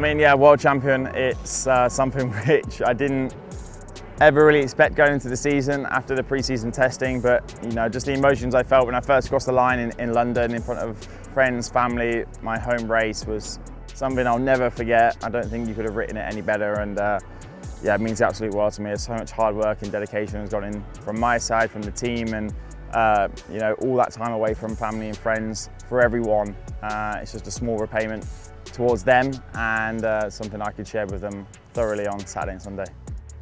mean, yeah, world champion, it's something which I didn't ever really expect going into the season after the pre-season testing, but you know, just the emotions I felt when I first crossed the line in London in front of friends, family, my home race was something I'll never forget. I don't think you could have written it any better, and yeah, it means the absolute world to me. There's so much hard work and dedication has gone in from my side, from the team, and you know, all that time away from family and friends for everyone. It's just a small repayment towards them, and something I could share with them thoroughly on Saturday and Sunday.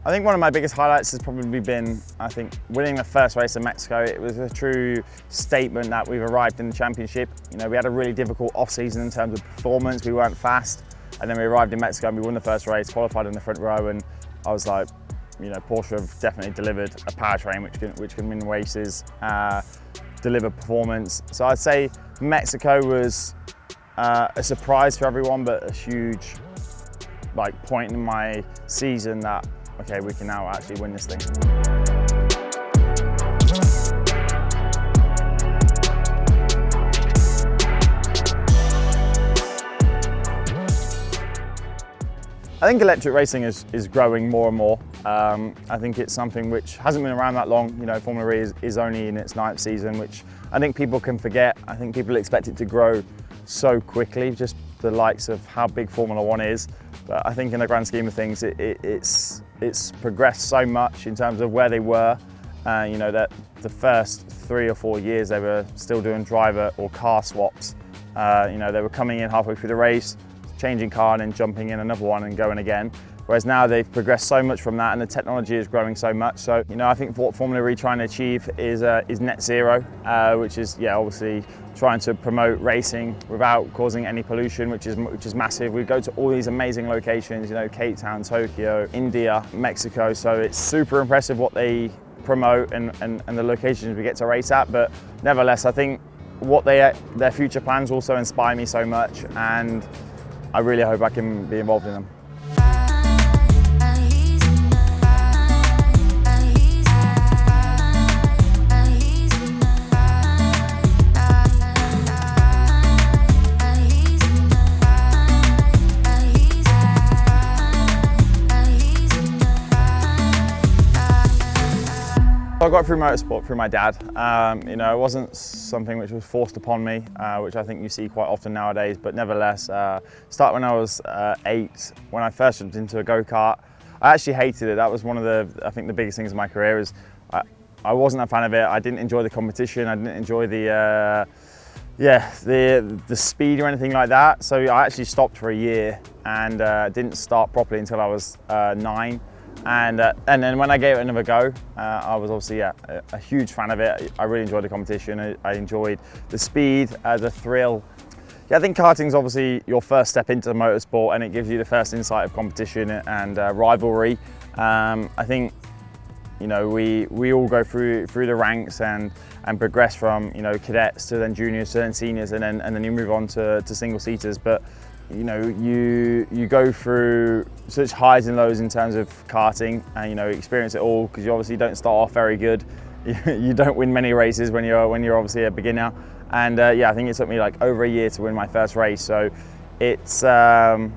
I think one of my biggest highlights has probably been, I think, winning the first race in Mexico. It was a true statement that we've arrived in the championship. You know, we had a really difficult off-season in terms of performance. We weren't fast, and then we arrived in Mexico and we won the first race, qualified in the front row, and I was like, you know, Porsche have definitely delivered a powertrain which can win races, deliver performance. So I'd say Mexico was a surprise for everyone, but a huge point in my season that, okay, we can now actually win this thing. I think electric racing is growing more and more. I think it's something which hasn't been around that long. You know, Formula E is only in its 9th season, which I think people can forget. I think people expect it to grow so quickly, just the likes of how big Formula 1 is. But I think in the grand scheme of things, it's progressed so much in terms of where they were. You know, that the first 3 or 4 years they were still doing driver or car swaps. You know, they were coming in halfway through the race, changing car and then jumping in another one and going again. Whereas now they've progressed so much from that, and the technology is growing so much. So, you know, I think what Formula E trying to achieve is net zero, which is, yeah, obviously trying to promote racing without causing any pollution, which is massive. We go to all these amazing locations, you know, Cape Town, Tokyo, India, Mexico. So it's super impressive what they promote and the locations we get to race at. But nevertheless, I think what their future plans also inspire me so much, and I really hope I can be involved in them. I got through motorsport through my dad. You know, it wasn't something which was forced upon me, which I think you see quite often nowadays, but nevertheless, started when I was 8, when I first jumped into a go-kart. I actually hated it. That was one of I think the biggest things in my career is I wasn't a fan of it. I didn't enjoy the competition. I didn't enjoy the speed or anything like that. So I actually stopped for a year and didn't start properly until I was 9. And then when I gave it another go, I was obviously a huge fan of it. I really enjoyed the competition. I enjoyed the speed, the thrill. Yeah, I think karting's obviously your first step into motorsport, and it gives you the first insight of competition and rivalry. I think, you know, we all go through the ranks and progress from, you know, cadets to then juniors to then seniors, and then you move on to single seaters. But you know, you go through such highs and lows in terms of karting, and you know, experience it all, because you obviously don't start off very good. You don't win many races when you're obviously a beginner. And yeah, I think it took me like over a year to win my first race. So it's yeah,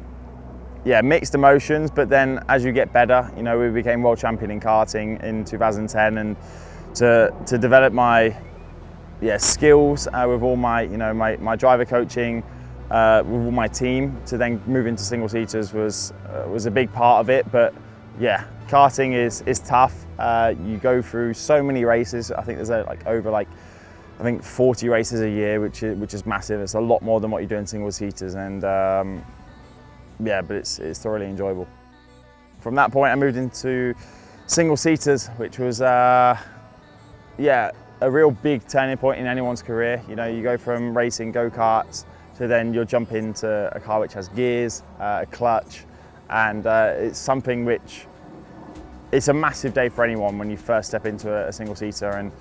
mixed emotions. But then as you get better, you know, we became world champion in karting in 2010, and to develop my skills with all my, you know, my driver coaching. With all my team, to then move into single seaters was a big part of it. But yeah, karting is tough. You go through so many races. I think there's over 40 races a year, which is massive. It's a lot more than what you do in single seaters, and yeah, but it's thoroughly enjoyable. From that point, I moved into single seaters, which was yeah, a real big turning point in anyone's career. You know, you go from racing go-karts to then you'll jump into a car which has gears, a clutch, and it's something which, it's a massive day for anyone when you first step into a single seater. And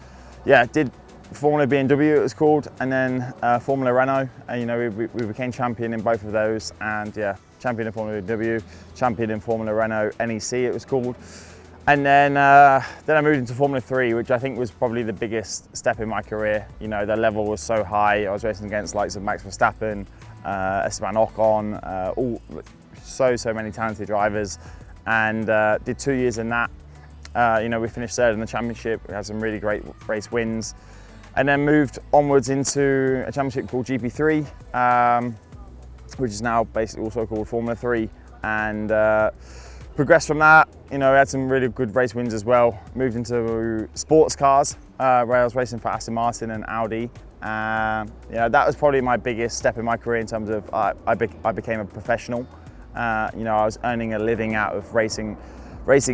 yeah, did Formula BMW, it was called, and then Formula Renault, and you know, we became champion in both of those, and yeah, champion in Formula BMW, champion in Formula Renault NEC it was called. And then I moved into Formula 3, which I think was probably the biggest step in my career. You know, the level was so high. I was racing against likes of Max Verstappen, Esteban Ocon, all so many talented drivers, and did 2 years in that. You know, we finished third in the championship. We had some really great race wins, and then moved onwards into a championship called GP3, which is now basically also called Formula 3, and progressed from that. You know, we had some really good race wins as well. Moved into sports cars, where I was racing for Aston Martin and Audi. You know, that was probably my biggest step in my career in terms of I became a professional. You know, I was earning a living out of racing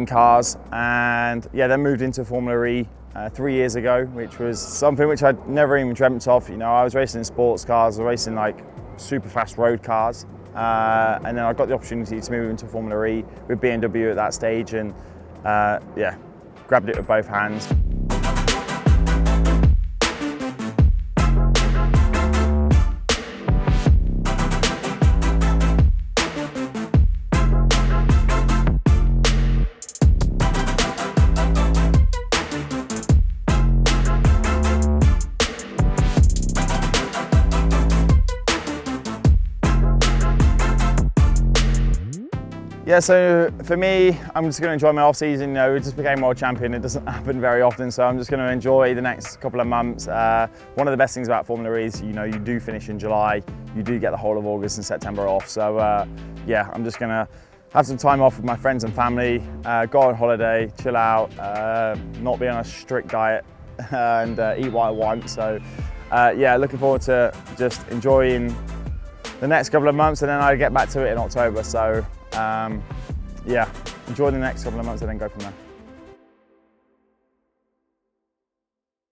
cars, and yeah, then moved into Formula E 3 years ago, which was something which I'd never even dreamt of. You know, I was racing in sports cars, I was racing like super fast road cars, and then I got the opportunity to move into Formula E with BMW at that stage, and yeah, grabbed it with both hands. Yeah, so for me, I'm just going to enjoy my off season. You know, we just became world champion. It doesn't happen very often, so I'm just going to enjoy the next couple of months. One of the best things about Formula E is, you know, you do finish in July. You do get the whole of August and September off. So yeah, I'm just going to have some time off with my friends and family, go on holiday, chill out, not be on a strict diet, and eat what I want. So yeah, looking forward to just enjoying the next couple of months, and then I get back to it in October. So yeah, enjoy the next couple of months and then go from there.